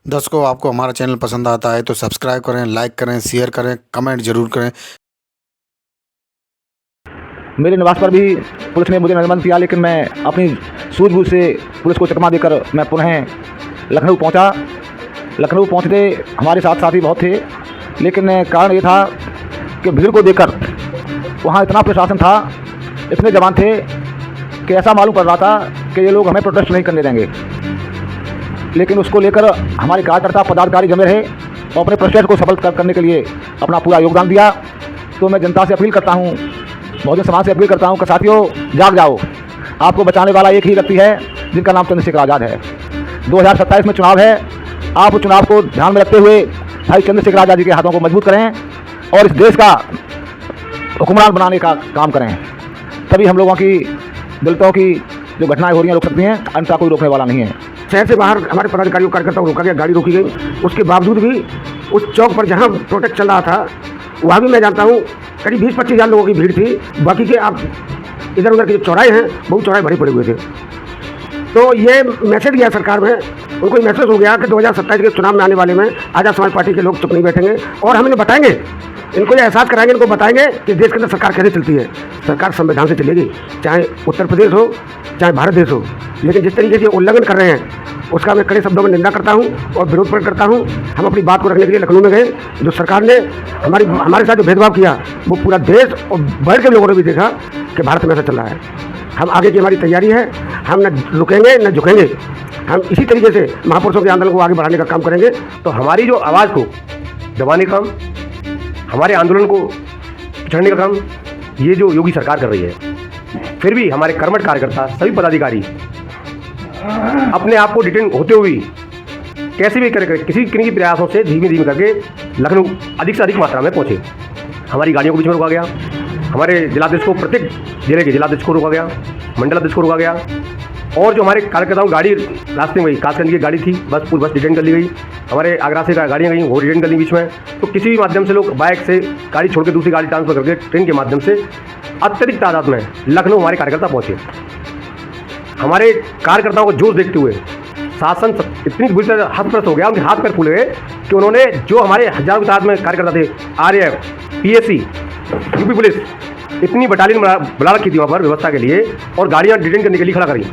दर्शकों, आपको हमारा चैनल पसंद आता है तो सब्सक्राइब करें, लाइक करें, शेयर करें, कमेंट ज़रूर करें। मेरे निवास पर भी पुलिस ने मुझे नज़रबंद किया, लेकिन मैं अपनी सूझबूझ से पुलिस को चकमा देकर मैं पुनः लखनऊ पहुंचा। लखनऊ पहुंचते हमारे साथ साथी बहुत थे, लेकिन कारण ये था कि भीड़ को देखकर वहाँ इतना प्रशासन था, इतने जवान थे कि ऐसा मालूम पड़ रहा था कि ये लोग हमें प्रोटेस्ट नहीं करने देंगे। लेकिन उसको लेकर हमारे कार्यकर्ता पदाधिकारी जमे रहे और अपने प्रोटेस्ट को सफल करने के लिए अपना पूरा योगदान दिया। तो मैं जनता से अपील करता हूँ, बहुजन समाज से अपील करता हूँ कि साथियों, जाग जाओ। आपको बचाने वाला एक ही व्यक्ति है जिनका नाम चंद्रशेखर आज़ाद है। 2027 में चुनाव है। आप उस चुनाव को ध्यान में रखते हुए भाई चंद्रशेखर आज़ाद जी के हाथों को मजबूत करें और इस देश का हुक्मरान बनाने का काम करें। तभी हम लोगों की दलितों की जो घटनाएं हो रही हैं रोक सकती हैं, अन्यथा कोई रोकने वाला नहीं है। शहर से बाहर हमारे पदाधिकारियों कार्यकर्ताओं को रोका गया, गाड़ी रोकी गई। उसके बावजूद भी उस चौक पर जहाँ प्रोटेस्ट चल रहा था वहाँ भी मैं जानता हूँ करीब 20-25 हज़ार लोगों की भीड़ थी। बाकी के आप इधर उधर के जो चौराहे हैं बहुत चौराहे भरे पड़े हुए थे। तो ये मैसेज गया सरकार में, उनको ये मैसेज हो गया कि 2027 के चुनाव में आने वाले में आज़ाद समाज पार्टी के लोग चुप नहीं बैठेंगे और हम इन्हें बताएंगे, इनको ये एहसास कराएंगे, इनको बताएंगे कि देश के अंदर सरकार कैसे चलती है। सरकार संविधान से चलेगी, चाहे उत्तर प्रदेश हो चाहे भारत देश हो। लेकिन जिस तरीके से उल्लंघन कर रहे हैं उसका मैं कड़े शब्दों में निंदा करता हूं और विरोध प्रकट करता हूं। हम अपनी बात को रखने के लिए लखनऊ में गए। जो सरकार ने हमारे साथ जो भेदभाव किया वो पूरा देश और बाहर के लोगों ने भी देखा कि भारत में ऐसा चल रहा है। हम आगे की हमारी तैयारी है, हम न रुकेंगे न झुकेंगे। हम इसी तरीके से महापुरुषों के आंदोलन को आगे बढ़ाने का काम करेंगे। तो हमारी जो आवाज़ को दबाने का काम, हमारे आंदोलन को पिछड़ने का काम ये जो योगी सरकार कर रही है। फिर भी हमारे कर्मठ कार्यकर्ता सभी पदाधिकारी अपने आप को डिटेन होते हुए कैसे भी करके किसी किन्हीं प्रयासों से धीमे धीमे करके लखनऊ अधिक से अधिक मात्रा में पहुँचे। हमारी गाड़ियों को बीच में रोका गया, हमारे जिलाध्यक्ष को, प्रत्येक जिले के जिलाध्यक्ष को रोका गया, मंडलाध्यक्ष को रोका गया और जो हमारे कार्यकर्ताओं गाड़ी रास्ते में गई, खासकर की गाड़ी थी बस डिटेन कर ली गई। हमारे आगरा से गाड़ियाँ गई वो डिटेन कर ली बीच में। तो किसी भी माध्यम से लोग बाइक से गाड़ी छोड़ के दूसरी गाड़ी ट्रांसफर करके ट्रेन के माध्यम से अत्यधिक तादाद में लखनऊ हमारे कार्यकर्ता पहुँचे। हमारे कार्यकर्ताओं को जोश देखते हुए शासन इतनी बुरी तरह हतप्रस्त हो गया, उनके हाथ पैर फूल गए कि उन्होंने जो हमारे हजारों की तादाद में कार्यकर्ता थे, आरएएफ, पीएसी, यूपी पुलिस, इतनी बटालियन बुला रखी थी वहाँ पर व्यवस्था के लिए और गाड़ियाँ डिटेन करने के लिए खड़ा करी।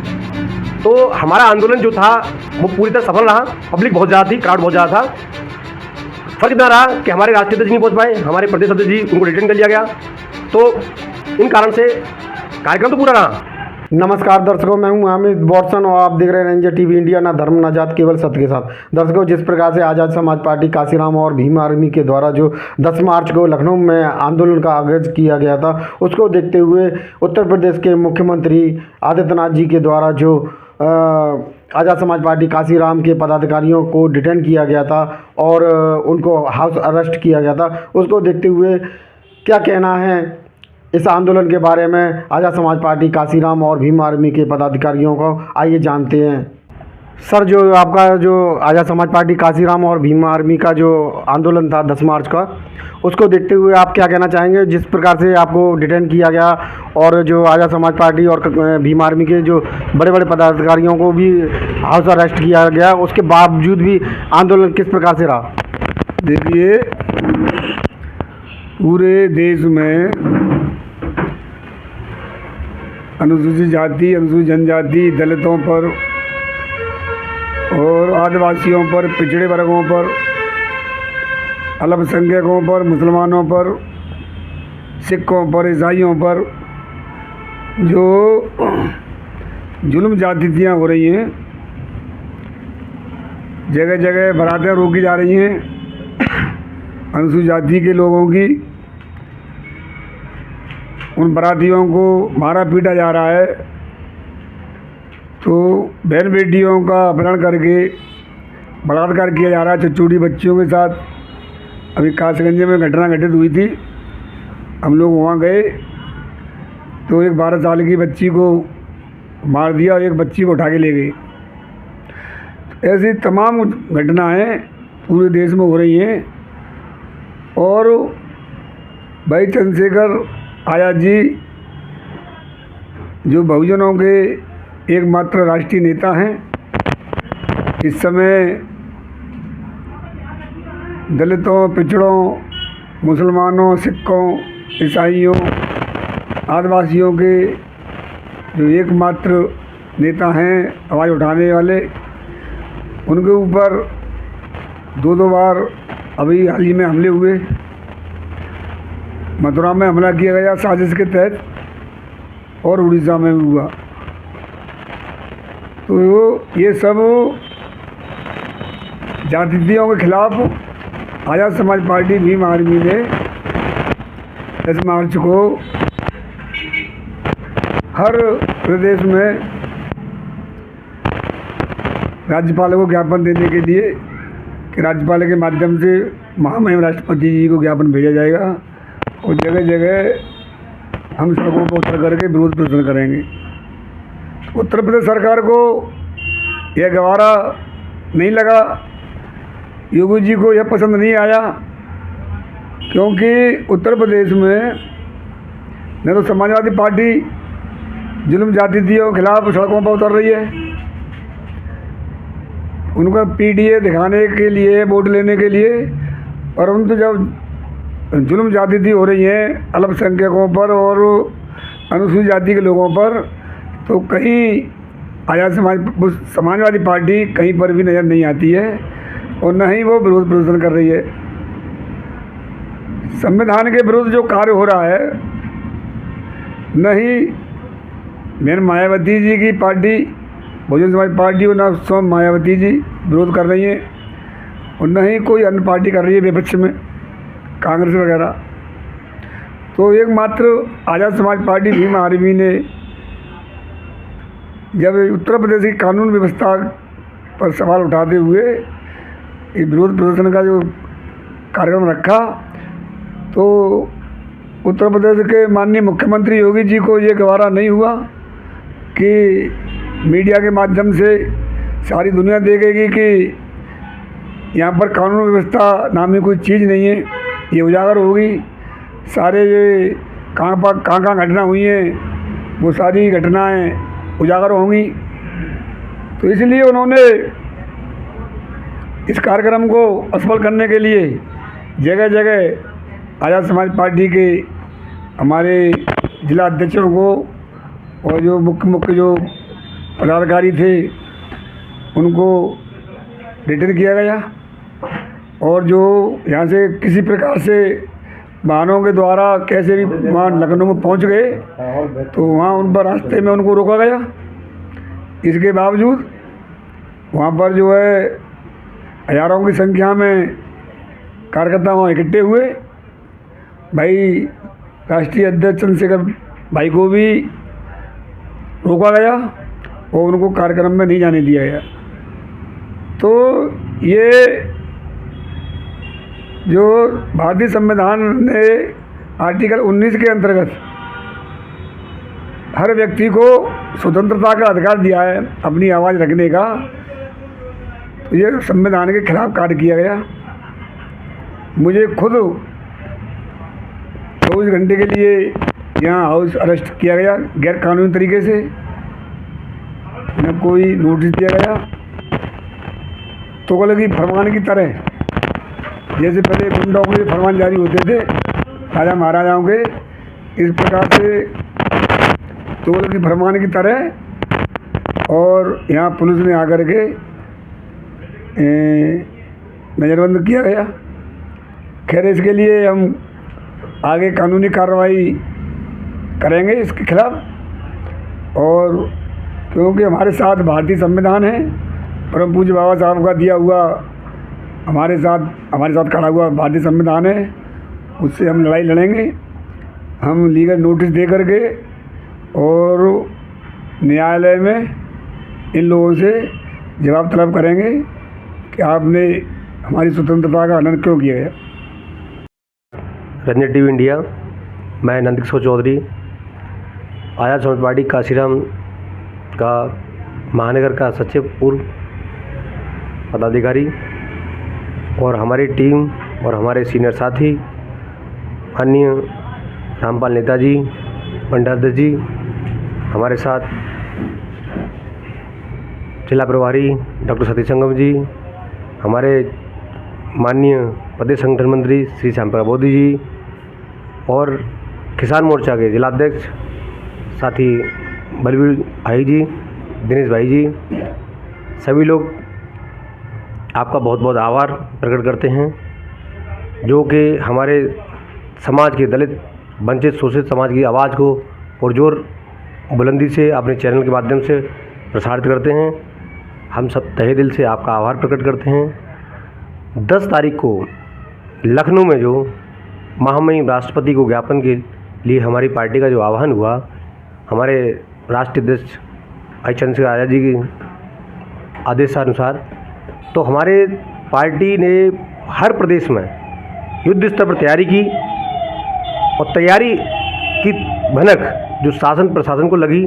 तो हमारा आंदोलन जो था वो पूरी तरह सफल रहा। पब्लिक बहुत ज़्यादा थी, क्राउड बहुत ज़्यादा था। फर्क इतना रहा कि हमारे राष्ट्रीय अध्यक्ष नहीं पहुँच पाए, हमारे प्रदेश अध्यक्ष जी उनको डिटेन कर लिया गया। तो इन कारण से कार्यक्रम तो पूरा रहा। नमस्कार दर्शकों, मैं हूं अमित बॉर्सन और आप देख रहे हैं रेंजर टीवी इंडिया। ना धर्म ना जात, केवल सत्य के साथ। दर्शकों, जिस प्रकार से आज़ाद समाज पार्टी काशीराम और भीम आर्मी के द्वारा जो 10 मार्च को लखनऊ में आंदोलन का आगाज किया गया था, उसको देखते हुए उत्तर प्रदेश के मुख्यमंत्री आदित्यनाथ जी के द्वारा जो आज़ाद समाज पार्टी काशीराम के पदाधिकारियों को डिटेन किया गया था और उनको हाउस अरेस्ट किया गया था, उसको देखते हुए क्या कहना है इस आंदोलन के बारे में आज़ाद समाज पार्टी काशीराम और भीम आर्मी के पदाधिकारियों को, आइए जानते हैं। सर, जो आपका जो आज़ाद समाज पार्टी काशीराम और भीम आर्मी का जो आंदोलन था 10 मार्च का, उसको देखते हुए आप क्या कहना चाहेंगे? जिस प्रकार से आपको डिटेन किया गया और जो आज़ाद समाज पार्टी और भीम आर्मी के जो बड़े बड़े पदाधिकारियों को भी हाउस अरेस्ट किया गया, उसके बावजूद भी आंदोलन किस प्रकार से रहा? देखिए, पूरे देश में अनुसूचित जाति, अनुसूचित जनजाति, दलितों पर और आदिवासियों पर, पिछड़े वर्गों पर, अल्पसंख्यकों पर, मुसलमानों पर, सिखों पर, ईसाइयों पर जो जुल्म ज्यादतियाँ हो रही हैं, जगह जगह बारातें रोकी जा रही हैं अनुसूचित जाति के लोगों की। उन बारातियों को मारा पीटा जा रहा है। तो बहन बेटियों का अपहरण करके बलात्कार किया जा रहा है छोटी बच्चियों के साथ। अभी कासगंज में घटना घटित हुई थी, हम लोग वहाँ गए तो एक 12 साल की बच्ची को मार दिया और एक बच्ची को उठा के ले गई। ऐसी तमाम घटनाएं पूरे देश में हो रही हैं और भाई चंद्रशेखर आज़ाद जी जो बहुजनों के एकमात्र राष्ट्रीय नेता हैं, इस समय दलितों, पिछड़ों, मुसलमानों, सिखों, ईसाइयों, आदिवासियों के जो एकमात्र नेता हैं आवाज़ उठाने वाले, उनके ऊपर दो बार अभी हाल ही में हमले हुए। मथुरा में हमला किया गया साजिश के तहत और उड़ीसा में भी हुआ। तो ये सब जातियों के खिलाफ आज़ाद समाज पार्टी भीम आर्मी ने इस मार्च को हर प्रदेश में राज्यपाल को ज्ञापन देने के लिए कि राज्यपाल के माध्यम से महामहिम राष्ट्रपति जी को ज्ञापन भेजा जाएगा और जगह जगह हम सड़कों पर उतर करके विरोध प्रदर्शन करेंगे। उत्तर प्रदेश सरकार को यह गवारा नहीं लगा, योगी जी को यह पसंद नहीं आया, क्योंकि उत्तर प्रदेश में न तो समाजवादी पार्टी जुल्म जातियों के खिलाफ सड़कों पर उतर रही है, उनका पीडीए दिखाने के लिए, वोट लेने के लिए, परंतु जब जुल्म जाति हो रही है अल्पसंख्यकों पर और अनुसूचित जाति के लोगों पर, तो कहीं आज़ाद समाजवादी पार्टी कहीं पर भी नज़र नहीं आती है और न ही वो विरोध प्रदर्शन कर रही है। संविधान के विरुद्ध जो कार्य हो रहा है, न ही मेन मायावती जी की पार्टी बहुजन समाज पार्टी और न स्वयं मायावती जी विरोध कर रही हैं और न ही कोई अन्य पार्टी कर रही है विपक्ष में, कांग्रेस वगैरह। तो एकमात्र आज़ाद समाज पार्टी भीम आर्मी ने जब उत्तर प्रदेश की कानून व्यवस्था पर सवाल उठाते हुए ये विरोध प्रदर्शन का जो कार्यक्रम रखा, तो उत्तर प्रदेश के माननीय मुख्यमंत्री योगी जी को ये गवारा नहीं हुआ कि मीडिया के माध्यम से सारी दुनिया देखेगी कि यहाँ पर कानून व्यवस्था नामी कोई चीज़ नहीं है, ये उजागर होगी। सारे ये कहाँ घटना हुई हैं वो सारी घटनाएं उजागर होंगी। तो इसलिए उन्होंने इस कार्यक्रम को असफल करने के लिए जगह जगह आज़ाद समाज पार्टी के हमारे जिला अध्यक्षों को और जो मुख्य जो पदाधिकारी थे उनको रिटर्न किया गया और जो यहाँ से किसी प्रकार से वाहनों के द्वारा कैसे भी वहाँ लखनऊ में पहुँच गए, तो वहाँ उन पर रास्ते में उनको रोका गया। इसके बावजूद वहाँ पर जो है हज़ारों की संख्या में कार्यकर्ता वहाँ इकट्ठे हुए। भाई राष्ट्रीय अध्यक्ष चंद्रशेखर भाई को भी रोका गया और उनको कार्यक्रम में नहीं जाने दिया गया। तो ये जो भारतीय संविधान ने आर्टिकल 19 के अंतर्गत हर व्यक्ति को स्वतंत्रता का अधिकार दिया है अपनी आवाज़ रखने का, तो ये संविधान के खिलाफ कार्य किया गया। मुझे खुद 24 घंटे के लिए यहाँ हाउस अरेस्ट किया गया गैर कानूनी तरीके से, न कोई नोटिस दिया गया। तो की फरमान की तरह जैसे पहले गुंडों के फरमान जारी होते थे राजा महाराजाओं के, इस प्रकार से तोल की फरमान की तरह और यहाँ पुलिस ने आकर के नज़रबंद किया गया। खैर इसके लिए हम आगे कानूनी कार्रवाई करेंगे इसके खिलाफ, और क्योंकि हमारे साथ भारतीय संविधान है, परम पूज्य बाबा साहब का दिया हुआ हमारे साथ खड़ा हुआ भारतीय संविधान है, उससे हम लड़ाई लड़ेंगे। हम लीगल नोटिस दे करके और न्यायालय में इन लोगों से जवाब तलब करेंगे कि आपने हमारी स्वतंत्रता का हनन क्यों किया है। रंजन टीवी इंडिया, मैं नंदकिशोर चौधरी, आज़ाद समाज पार्टी काशीराम का महानगर का सचिव पूर्व पदाधिकारी और हमारी टीम और हमारे सीनियर साथी अन्य रामपाल नेताजी, पंडाध्यक्ष जी, हमारे साथ जिला प्रभारी डॉक्टर सतीश संगम जी, हमारे माननीय प्रदेश संगठन मंत्री श्री श्याम प्रसाद मोदी जी और किसान मोर्चा के जिलाध्यक्ष साथी बलवीर भाई जी, दिनेश भाई जी, सभी लोग आपका बहुत बहुत आभार प्रकट करते हैं, जो कि हमारे समाज के दलित वंचित शोषित समाज की आवाज़ को पुरजोर बुलंदी से अपने चैनल के माध्यम से प्रसारित करते हैं। हम सब तहे दिल से आपका आभार प्रकट करते हैं। 10 तारीख को लखनऊ में जो महामहिम राष्ट्रपति को ज्ञापन के लिए हमारी पार्टी का जो आह्वान हुआ, हमारे राष्ट्रीय अध्यक्ष भाई चंद्रशेखर आज़ाद जी के आदेशानुसार, तो हमारे पार्टी ने हर प्रदेश में युद्ध स्तर पर तैयारी की और तैयारी की भनक जो शासन प्रशासन को लगी,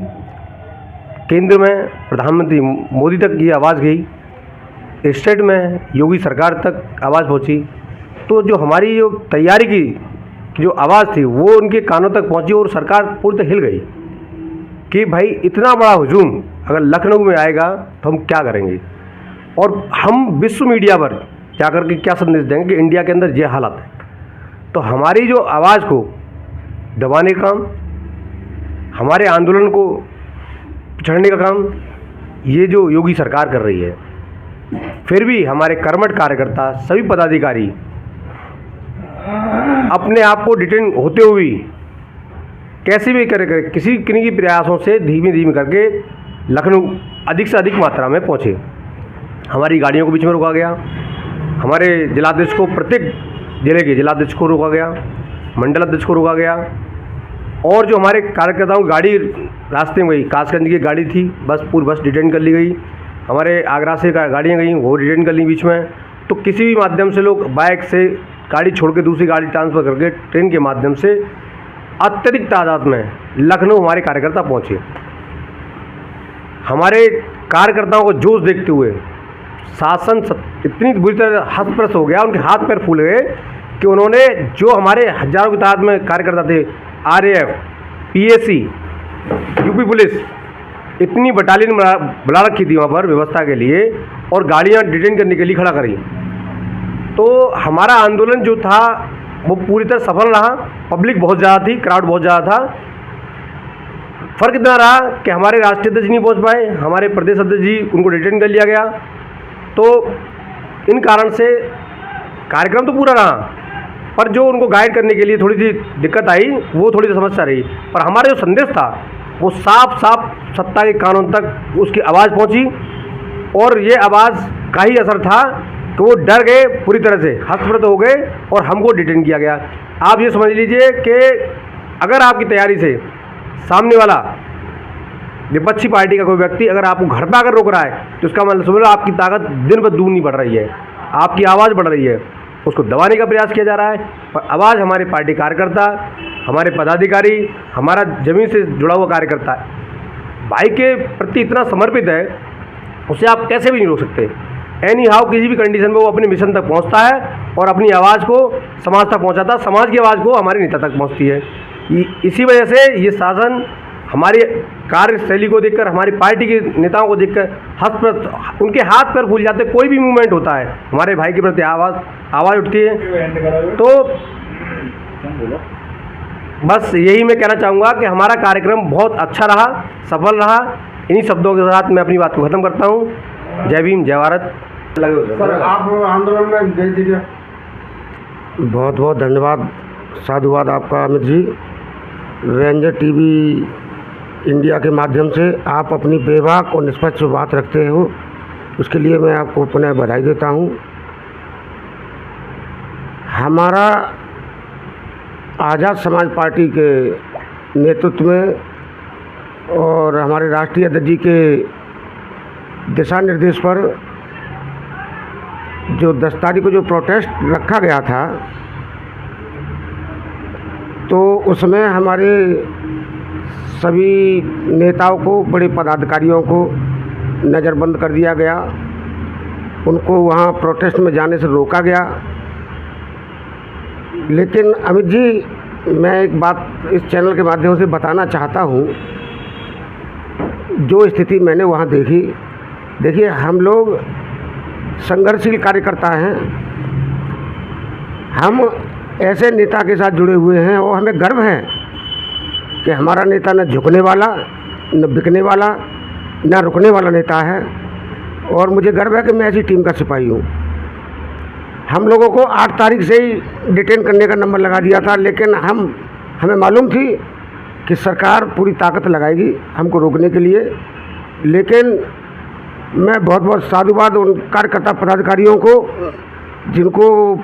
केंद्र में प्रधानमंत्री मोदी तक ये आवाज़ गई, स्टेट में योगी सरकार तक आवाज़ पहुंची, तो जो हमारी जो तैयारी की जो आवाज़ थी वो उनके कानों तक पहुंची और सरकार पूरी तरह हिल गई कि भाई इतना बड़ा हुजूम अगर लखनऊ में आएगा तो हम क्या करेंगे, और हम विश्व मीडिया पर जाकर के क्या संदेश देंगे कि इंडिया के अंदर ये हालत है। तो हमारी जो आवाज़ को दबाने का काम, हमारे आंदोलन को पिछड़ने का काम ये जो योगी सरकार कर रही है, फिर भी हमारे कर्मठ कार्यकर्ता सभी पदाधिकारी अपने आप को डिटेन होते हुए कैसे भी करे किसी किन्हीं के प्रयासों से धीमे धीमे करके लखनऊ अधिक से अधिक मात्रा में पहुँचे। हमारी गाड़ियों को बीच में रोका गया, हमारे जिलाध्यक्ष को, प्रत्येक जिले के जिलाध्यक्ष को रोका गया, मंडल अध्यक्ष को रोका गया, और जो हमारे कार्यकर्ताओं की गाड़ी रास्ते में गई, कासगंज की गाड़ी थी, पूरी बस डिटेन कर ली गई, हमारे आगरा से गाड़ियाँ गई वो डिटेन कर ली बीच में। तो किसी भी माध्यम से लोग बाइक से गाड़ी छोड़ के दूसरी गाड़ी ट्रांसफ़र करके ट्रेन के माध्यम से अत्यधिक तादाद में लखनऊ हमारे कार्यकर्ता पहुँचे। हमारे कार्यकर्ताओं को जोश देखते हुए शासन इतनी बुरी तरह हस्तप्रस्त हो गया, उनके हाथ पैर फूल गए कि उन्होंने जो हमारे हजारों की तादाद में कार्यकर्ता थे, RAF, PAC, यूपी पुलिस, इतनी बटालियन बुला रखी थी वहाँ पर व्यवस्था के लिए और गाड़ियाँ डिटेन करने के लिए खड़ा करी। तो हमारा आंदोलन जो था वो पूरी तरह सफल रहा। पब्लिक बहुत ज़्यादा थी, क्राउड बहुत ज़्यादा था। फ़र्क इतना रहा कि हमारे राष्ट्रीय अध्यक्ष नहीं पहुँच पाए, हमारे प्रदेश अध्यक्ष जी उनको डिटेन कर लिया गया। तो इन कारण से कार्यक्रम तो पूरा रहा, पर जो उनको गाइड करने के लिए थोड़ी सी दिक्कत आई, वो थोड़ी सी समस्या रही। पर हमारा जो संदेश था वो साफ साफ सत्ता के कानून तक उसकी आवाज़ पहुंची, और ये आवाज़ का ही असर था कि वो डर गए, पूरी तरह से हस्तप्रत हो गए और हमको डिटेन किया गया। आप ये समझ लीजिए कि अगर आपकी तैयारी से सामने वाला विपक्षी पार्टी का कोई व्यक्ति अगर आपको घर पर आकर रोक रहा है, तो उसका मतलब समझ लो आपकी ताकत दिन ब दूर नहीं बढ़ रही है, आपकी आवाज़ बढ़ रही है। उसको दबाने का प्रयास किया जा रहा है, पर आवाज़ हमारे पार्टी कार्यकर्ता, हमारे पदाधिकारी, हमारा ज़मीन से जुड़ा हुआ कार्यकर्ता भाई के प्रति इतना समर्पित है, उसे आप कैसे भी नहीं रोक सकते। एनी हाउ किसी भी कंडीशन में वो अपने मिशन तक पहुंचता है और अपनी आवाज़ को समाज तक पहुंचाता है, समाज की आवाज़ को हमारे नेता तक पहुंचती है। इसी वजह से ये शासन हमारी कार्यशैली को देखकर, हमारी पार्टी के नेताओं को देखकर उनके हाथ पैर फूल जाते। कोई भी मूवमेंट होता है हमारे भाई के प्रति आवाज़ उठती है। तो बस यही मैं कहना चाहूँगा कि हमारा कार्यक्रम बहुत अच्छा रहा, सफल रहा। इन्हीं शब्दों के साथ मैं अपनी बात को ख़त्म करता हूँ। जय भीम, जय भारत। सर आप आंदोलन में गए थे क्या? बहुत बहुत धन्यवाद, साधुवाद आपका Amit ji. Ranger TV India के माध्यम से आप अपनी बेबाक और निष्पक्ष बात रखते हो, उसके लिए मैं आपको पुनः बधाई देता हूँ। हमारा आज़ाद समाज पार्टी के नेतृत्व में और हमारे राष्ट्रीय अध्यक्ष जी के दिशा निर्देश पर जो 10 तारीख को जो प्रोटेस्ट रखा गया था, तो उसमें हमारे सभी नेताओं को, बड़े पदाधिकारियों को नज़रबंद कर दिया गया, उनको वहाँ प्रोटेस्ट में जाने से रोका गया। लेकिन अमित जी, मैं एक बात इस चैनल के माध्यम से बताना चाहता हूँ। जो स्थिति मैंने वहाँ देखी, देखिए हम लोग संघर्षशील कार्यकर्ता हैं हम ऐसे नेता के साथ जुड़े हुए हैं और हमें गर्व है कि हमारा नेता न झुकने वाला, न बिकने वाला, न रुकने वाला नेता है। और मुझे गर्व है कि मैं ऐसी टीम का सिपाही हूँ। हम लोगों को 8 तारीख से ही डिटेन करने का नंबर लगा दिया था, लेकिन हमें मालूम थी कि सरकार पूरी ताकत लगाएगी हमको रोकने के लिए। लेकिन मैं बहुत बहुत साधुवाद उन कार्यकर्ता पदाधिकारियों को जिनको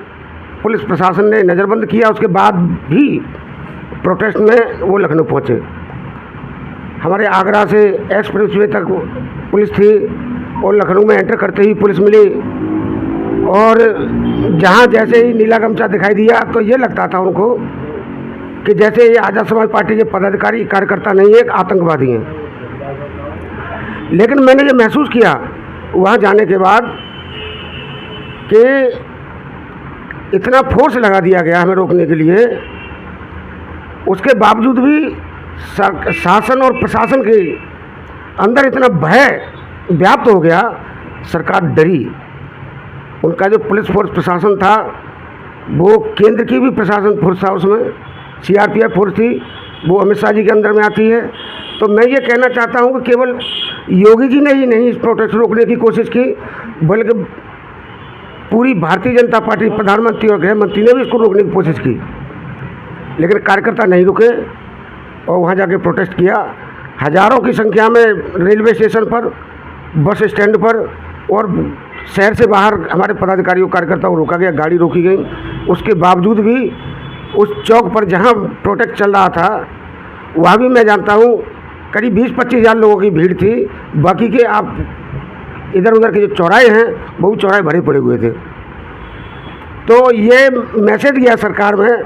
पुलिस प्रशासन ने नज़रबंद किया, उसके बाद भी प्रोटेस्ट में वो लखनऊ पहुँचे। हमारे आगरा से एक्सप्रेस वे तक पुलिस थी और लखनऊ में एंटर करते ही पुलिस मिली। और जहाँ जैसे ही नीला गमछा दिखाई दिया तो ये लगता था उनको कि जैसे ये आज़ाद समाज पार्टी के पदाधिकारी कार्यकर्ता नहीं, एक आतंकवादी हैं। लेकिन मैंने ये महसूस किया वहाँ जाने के बाद कि इतना फोर्स लगा दिया गया हमें रोकने के लिए, उसके बावजूद भी शासन और प्रशासन के अंदर इतना भय व्याप्त हो गया, सरकार डरी। उनका जो पुलिस फोर्स प्रशासन था वो केंद्र की भी प्रशासन फोर्स था, उसमें सीआरपीएफ फोर्स थी, वो अमित शाह जी के अंदर में आती है। तो मैं ये कहना चाहता हूँ कि केवल योगी जी ने ही नहीं इस प्रोटेस्ट रोकने की कोशिश की, बल्कि पूरी भारतीय जनता पार्टी, प्रधानमंत्री और गृह मंत्री ने भी इसको रोकने की कोशिश की। लेकिन कार्यकर्ता नहीं रुके और वहाँ जाके प्रोटेस्ट किया। हज़ारों की संख्या में रेलवे स्टेशन पर, बस स्टैंड पर और शहर से बाहर हमारे पदाधिकारियों कार्यकर्ताओं को रोका गया, गाड़ी रोकी गई। उसके बावजूद भी उस चौक पर जहाँ प्रोटेस्ट चल रहा था वहाँ भी मैं जानता हूँ करीब 20-25 हज़ार लोगों की भीड़ थी। बाकी के आप इधर उधर के जो चौराहे हैं वो चौराहे भरे पड़े हुए थे। तो ये मैसेज गया सरकार में,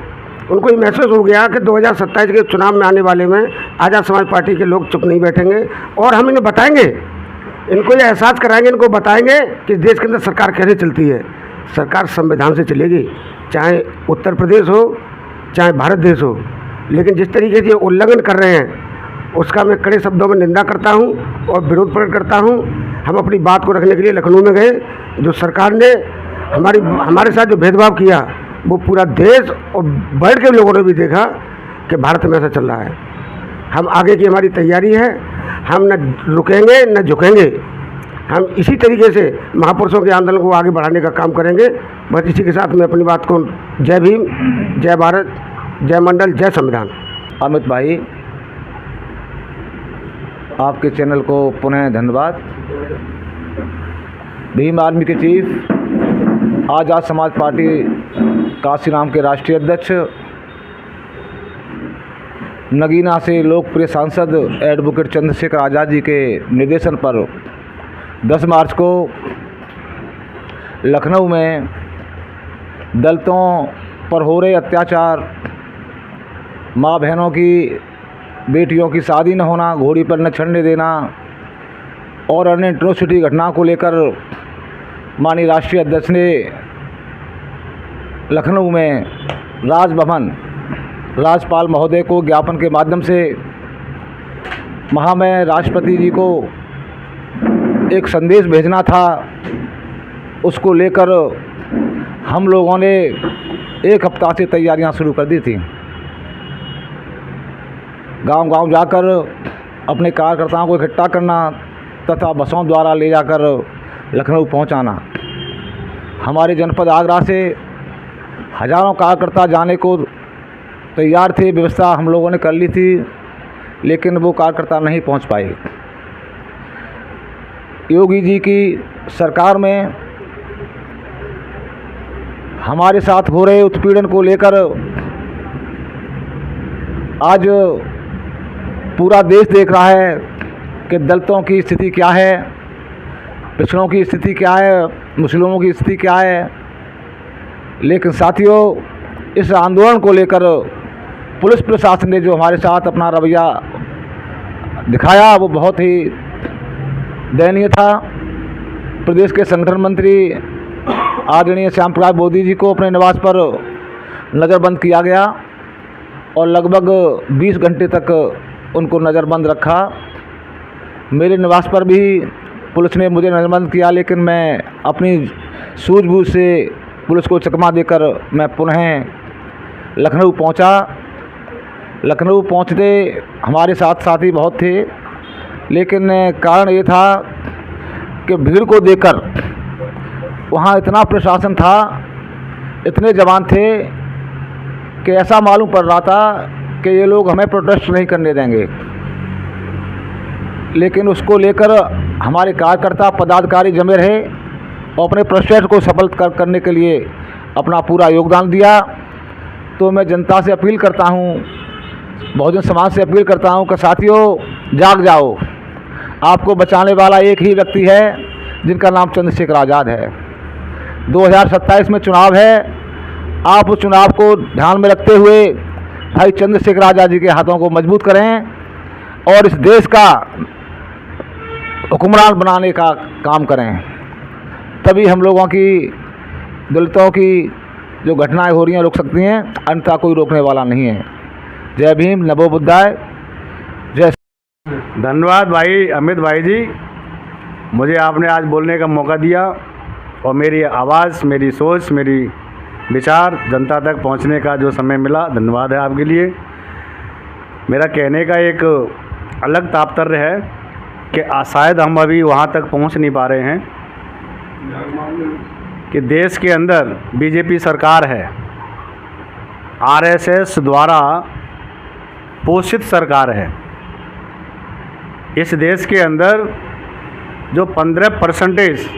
उनको ये महसूस हो गया कि 2027 के चुनाव में आने वाले में आज़ाद समाज पार्टी के लोग चुप नहीं बैठेंगे और हम इन्हें बताएंगे, इनको ये एहसास कराएंगे, इनको बताएंगे कि देश के अंदर सरकार कैसे चलती है। सरकार संविधान से चलेगी, चाहे उत्तर प्रदेश हो चाहे भारत देश हो। लेकिन जिस तरीके से उल्लंघन कर रहे हैं उसका मैं कड़े शब्दों में निंदा करता हूं और विरोध प्रकट करता हूं। हम अपनी बात को रखने के लिए लखनऊ में गए। जो सरकार ने हमारे साथ जो भेदभाव किया वो पूरा देश और वर्ल्ड के लोगों ने भी देखा कि भारत में ऐसा चल रहा है। हम आगे की हमारी तैयारी है, हम न रुकेंगे न झुकेंगे। हम इसी तरीके से महापुरुषों के आंदोलन को आगे बढ़ाने का काम करेंगे। बस इसी के साथ मैं अपनी बात को जय भीम, जय भारत, जय मंडल, जय संविधान। अमित भाई, आपके चैनल को पुनः धन्यवाद। भीम आर्मी के चीफ, आज़ाद समाज पार्टी काशीराम के राष्ट्रीय अध्यक्ष, नगीना से लोकप्रिय सांसद एडवोकेट चंद्रशेखर आज़ाद जी के निर्देशन पर 10 मार्च को लखनऊ में दलितों पर हो रहे अत्याचार, माँ बहनों की, बेटियों की शादी न होना, घोड़ी पर न चढ़ने देना और अन्य एट्रोसिटी घटना को लेकर माननीय राष्ट्रीय अध्यक्ष ने लखनऊ में राजभवन राज्यपाल महोदय को ज्ञापन के माध्यम से महामहिम राष्ट्रपति जी को एक संदेश भेजना था। उसको लेकर हम लोगों ने 1 हफ्ता से तैयारियां शुरू कर दी थी। गांव-गांव जाकर अपने कार्यकर्ताओं को इकट्ठा करना तथा बसों द्वारा ले जाकर लखनऊ पहुंचाना। हमारे जनपद आगरा से हज़ारों कार्यकर्ता जाने को तैयार थे, व्यवस्था हम लोगों ने कर ली थी, लेकिन वो कार्यकर्ता नहीं पहुंच पाए। योगी जी की सरकार में हमारे साथ हो रहे उत्पीड़न को लेकर आज पूरा देश देख रहा है कि दलितों की स्थिति क्या है, पिछड़ों की स्थिति क्या है, मुस्लिमों की स्थिति क्या है। लेकिन साथियों, इस आंदोलन को लेकर पुलिस प्रशासन ने जो हमारे साथ अपना रवैया दिखाया वो बहुत ही दयनीय था। प्रदेश के संगठन मंत्री आदरणीय श्याम प्रसाद मोदी जी को अपने निवास पर नज़रबंद किया गया और लगभग 20 घंटे तक उनको नज़रबंद रखा। मेरे निवास पर भी पुलिस ने मुझे नज़रबंद किया, लेकिन मैं अपनी सूझबूझ से पुलिस को चकमा देकर मैं पुनः लखनऊ पहुंचा। लखनऊ पहुंचते हमारे साथ साथी बहुत थे, लेकिन कारण ये था कि भीड़ को देखकर वहाँ इतना प्रशासन था, इतने जवान थे कि ऐसा मालूम पड़ रहा था कि ये लोग हमें प्रोटेस्ट नहीं करने देंगे। लेकिन उसको लेकर हमारे कार्यकर्ता पदाधिकारी जमे रहे और अपने प्रोटेस्ट को सफल करने के लिए अपना पूरा योगदान दिया। तो मैं जनता से अपील करता हूँ, बहुजन समाज से अपील करता हूँ कि साथियों जाग जाओ। आपको बचाने वाला एक ही व्यक्ति है जिनका नाम चंद्रशेखर आज़ाद है। 2027 में चुनाव है, आप उस चुनाव को ध्यान में रखते हुए भाई चंद्रशेखर आज़ाद जी के हाथों को मजबूत करें और इस देश का हुक्मरान बनाने का काम करें। तभी हम लोगों की, दलितों की जो घटनाएं हो रही हैं रुक सकती हैं, अन्यथा कोई रोकने वाला नहीं है। जय भीम, नमो बुद्धाय, जय। धन्यवाद भाई अमित भाई जी, मुझे आपने आज बोलने का मौका दिया और मेरी आवाज़, मेरी सोच, मेरी विचार जनता तक पहुंचने का जो समय मिला, धन्यवाद है आपके लिए। मेरा कहने का एक अलग तात्पर्य है कि शायद हम अभी वहां तक पहुंच नहीं पा रहे हैं कि देश के अंदर बीजेपी सरकार है, आरएसएस द्वारा पोषित सरकार है। इस देश के अंदर जो 15%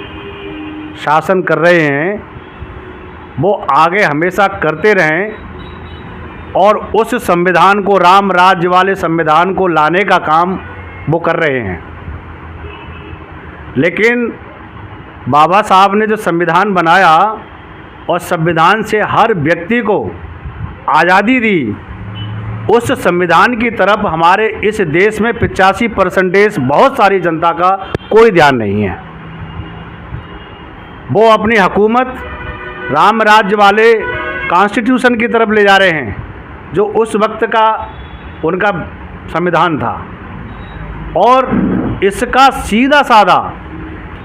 शासन कर रहे हैं वो आगे हमेशा करते रहें और उस संविधान को, राम राज्य वाले संविधान को लाने का काम वो कर रहे हैं। लेकिन बाबा साहब ने जो संविधान बनाया और संविधान से हर व्यक्ति को आज़ादी दी, उस संविधान की तरफ हमारे इस देश में 85% बहुत सारी जनता का कोई ध्यान नहीं है। वो अपनी हुकूमत राम राज्य वाले कॉन्स्टिट्यूशन की तरफ ले जा रहे हैं, जो उस वक्त का उनका संविधान था। और इसका सीधा साधा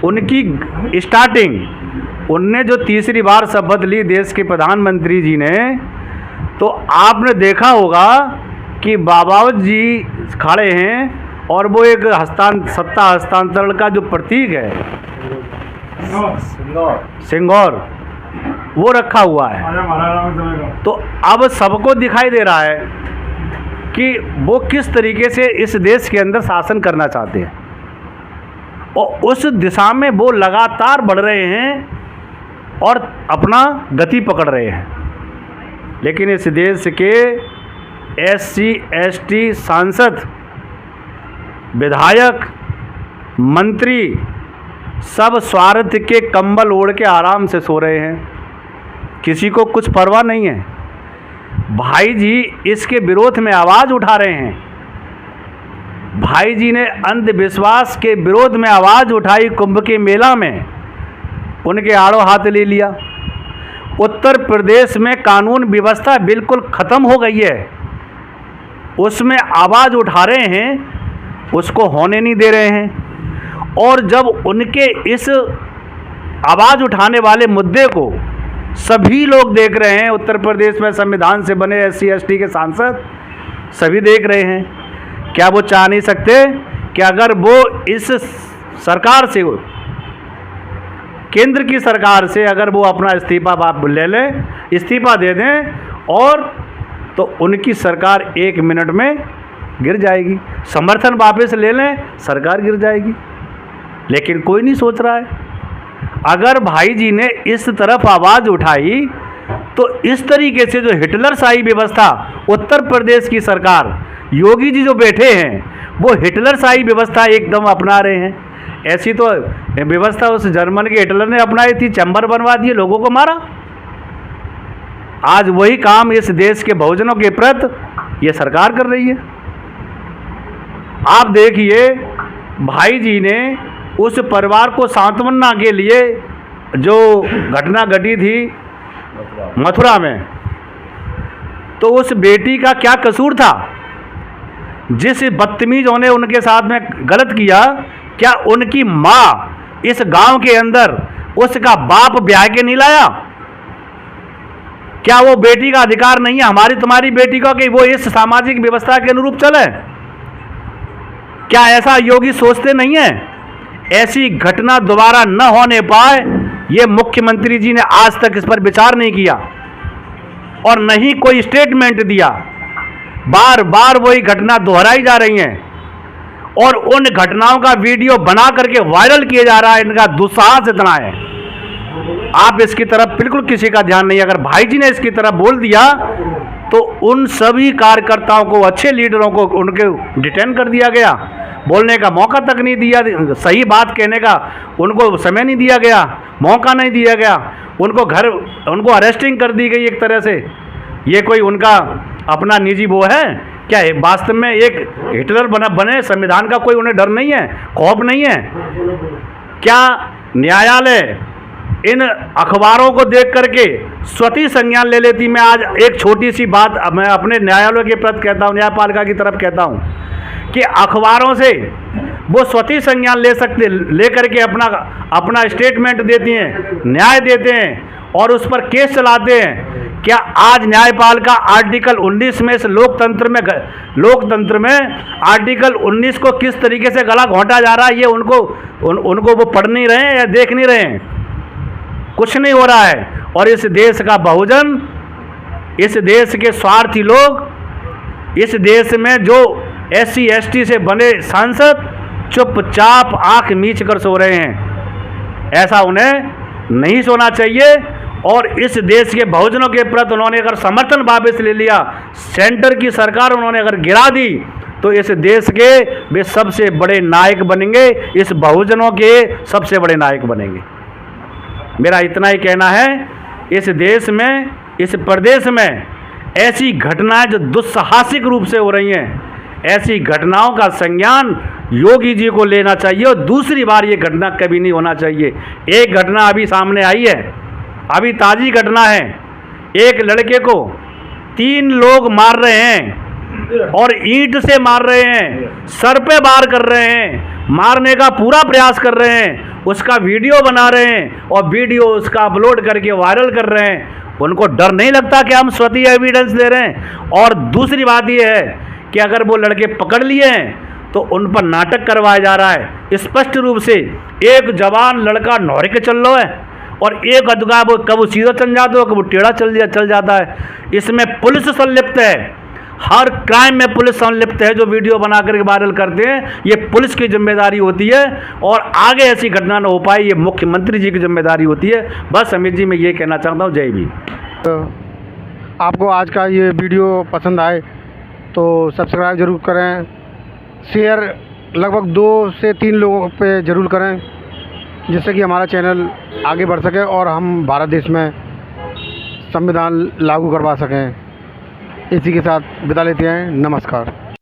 उनकी स्टार्टिंग, उनने जो तीसरी बार शपथ ली देश के प्रधानमंत्री जी ने, तो आपने देखा होगा कि बाबा जी खड़े हैं और वो एक सत्ता हस्तांतरण का जो प्रतीक है सिंगौर, वो रखा हुआ है। तो अब सबको दिखाई दे रहा है कि वो किस तरीके से इस देश के अंदर शासन करना चाहते हैं और उस दिशा में वो लगातार बढ़ रहे हैं और अपना गति पकड़ रहे हैं। लेकिन इस देश के SC ST सांसद, विधायक, मंत्री सब स्वार्थ के कंबल ओढ़ के आराम से सो रहे हैं, किसी को कुछ परवाह नहीं है। भाई जी इसके विरोध में आवाज़ उठा रहे हैं। भाई जी ने अंधविश्वास के विरोध में आवाज़ उठाई, कुंभ के मेला में उनके आड़ो हाथ ले लिया। उत्तर प्रदेश में कानून व्यवस्था बिल्कुल ख़त्म हो गई है, उसमें आवाज़ उठा रहे हैं, उसको होने नहीं दे रहे हैं। और जब उनके इस आवाज़ उठाने वाले मुद्दे को सभी लोग देख रहे हैं, उत्तर प्रदेश में संविधान से बने SC ST के सांसद सभी देख रहे हैं, क्या वो चाह नहीं सकते कि अगर वो इस सरकार से, केंद्र की सरकार से अगर वो अपना इस्तीफा ले लें, इस्तीफा दे दें, और तो उनकी सरकार 1 मिनट में गिर जाएगी। समर्थन वापस ले लें, सरकार गिर जाएगी। लेकिन कोई नहीं सोच रहा है। अगर भाई जी ने इस तरफ आवाज़ उठाई तो इस तरीके से जो हिटलरशाही व्यवस्था, उत्तर प्रदेश की सरकार, योगी जी जो बैठे हैं वो हिटलरशाही व्यवस्था एकदम अपना रहे हैं। ऐसी तो व्यवस्था उस जर्मन के हिटलर ने अपनाई थी, चैम्बर बनवा दिए, लोगों को मारा। आज वही काम इस देश के बहुजनों के प्रति ये सरकार कर रही है। आप देखिए, भाई जी ने उस परिवार को सांत्वना के लिए जो घटना घटी थी मथुरा में, तो उस बेटी का क्या कसूर था? जिस बदतमीजों ने उनके साथ में गलत किया, क्या उनकी माँ इस गांव के अंदर उसका बाप ब्याह के नहीं लाया? क्या वो बेटी का अधिकार नहीं है हमारी तुम्हारी बेटी का कि वो इस सामाजिक व्यवस्था के अनुरूप चले? क्या ऐसा योगी सोचते नहीं है? ऐसी घटना दोबारा न होने पाए, ये मुख्यमंत्री जी ने आज तक इस पर विचार नहीं किया और न ही कोई स्टेटमेंट दिया। बार बार वही घटना दोहराई जा रही हैं और उन घटनाओं का वीडियो बना करके वायरल किया जा रहा है। इनका दुस्साहस इतना है। आप इसकी तरफ बिल्कुल किसी का ध्यान नहीं। अगर भाई जी ने इसकी तरफ बोल दिया तो उन सभी कार्यकर्ताओं को, अच्छे लीडरों को उनके डिटेन कर दिया गया, बोलने का मौका तक नहीं दिया, सही बात कहने का उनको समय नहीं दिया गया, मौका नहीं दिया गया, उनको अरेस्टिंग कर दी गई एक तरह से। ये कोई उनका अपना निजी वो है क्या? वास्तव में एक हिटलर बने संविधान का कोई उन्हें डर नहीं है, खौफ नहीं है क्या? न्यायालय इन अखबारों को देख करके स्वतः संज्ञान ले लेती। मैं आज एक छोटी सी बात मैं अपने न्यायालय के प्रति कहता हूँ, न्यायपालिका की तरफ कहता हूँ कि अखबारों से वो स्वतः संज्ञान ले करके अपना स्टेटमेंट देती हैं, न्याय देते हैं और उस पर केस चलाते हैं। क्या आज न्यायपालिका आर्टिकल 19 में इस लोकतंत्र में आर्टिकल 19 को किस तरीके से गला घोंटा जा रहा है, ये उनको वो पढ़ नहीं रहे हैं या देख नहीं रहे हैं? कुछ नहीं हो रहा है। और इस देश का बहुजन, इस देश के स्वार्थी लोग, इस देश में जो SC ST से बने सांसद चुपचाप आंख मीच कर सो रहे हैं। ऐसा उन्हें नहीं सोना चाहिए। और इस देश के बहुजनों के प्रति उन्होंने अगर समर्थन वापस ले लिया, सेंटर की सरकार उन्होंने अगर गिरा दी, तो इस देश के वे सबसे बड़े नायक बनेंगे, इस बहुजनों के सबसे बड़े नायक बनेंगे। मेरा इतना ही कहना है। इस देश में, इस प्रदेश में ऐसी घटनाएं जो दुस्साहसिक रूप से हो रही हैं, ऐसी घटनाओं का संज्ञान योगी जी को लेना चाहिए और दूसरी बार ये घटना कभी नहीं होना चाहिए। एक घटना अभी सामने आई है, अभी ताज़ी घटना है। एक लड़के को 3 लोग मार रहे हैं और ईंट से मार रहे हैं, सर पे वार कर रहे हैं, मारने का पूरा प्रयास कर रहे हैं, उसका वीडियो बना रहे हैं और वीडियो उसका अपलोड करके वायरल कर रहे हैं। उनको डर नहीं लगता कि हम स्वतः एविडेंस दे रहे हैं? और दूसरी बात यह है कि अगर वो लड़के पकड़ लिए हैं तो उन पर नाटक करवाया जा रहा है। स्पष्ट रूप से एक जवान लड़का नौरे के चल रहा है और एक अधगा वो कब सीधा चल जाता है, कब टेढ़ा चल जाता है। इसमें पुलिस संलिप्त है, हर क्राइम में पुलिस संलिप्त है। जो वीडियो बना करके वायरल करते हैं, ये पुलिस की जिम्मेदारी होती है और आगे ऐसी घटना न हो पाए, ये मुख्यमंत्री जी की जिम्मेदारी होती है। बस अमित जी, मैं ये कहना चाहता हूँ। जय भीम। तो आपको आज का ये वीडियो पसंद आए तो सब्सक्राइब ज़रूर करें, शेयर लगभग 2 से 3 लोगों पे ज़रूर करें, जिससे कि हमारा चैनल आगे बढ़ सके और हम भारत देश में संविधान लागू करवा सकें। इसी के साथ विदा लेते हैं। नमस्कार।